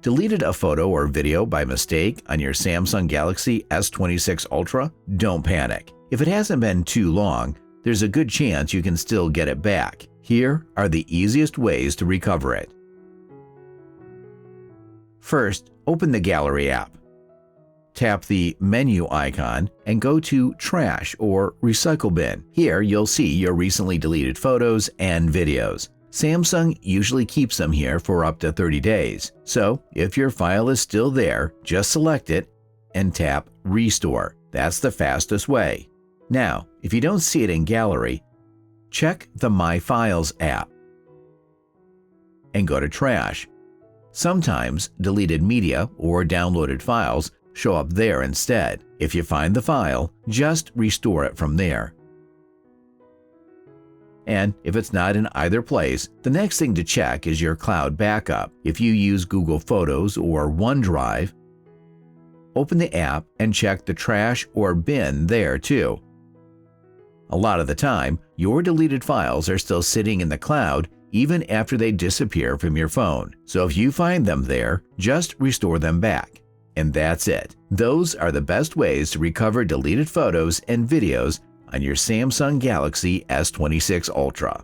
Deleted a photo or video by mistake on your Samsung Galaxy S26 Ultra? Don't panic. If it hasn't been too long, there's a good chance you can still get it back. Here are the easiest ways to recover it. First, open the Gallery app. Tap the menu icon and go to Trash or Recycle Bin. Here you'll see your recently deleted photos and videos. Samsung usually keeps them here for up to 30 days, so if your file is still there, just select it and tap Restore. That's the fastest way. Now, if you don't see it in Gallery, check the My Files app and go to Trash. Sometimes deleted media or downloaded files show up there instead. If you find the file, just restore it from there. And if it's not in either place, the next thing to check is your cloud backup. If you use Google Photos or OneDrive, open the app and check the trash or bin there too. A lot of the time, your deleted files are still sitting in the cloud even after they disappear from your phone. So if you find them there, just restore them back. And that's it. Those are the best ways to recover deleted photos and videos on your Samsung Galaxy S26 Ultra.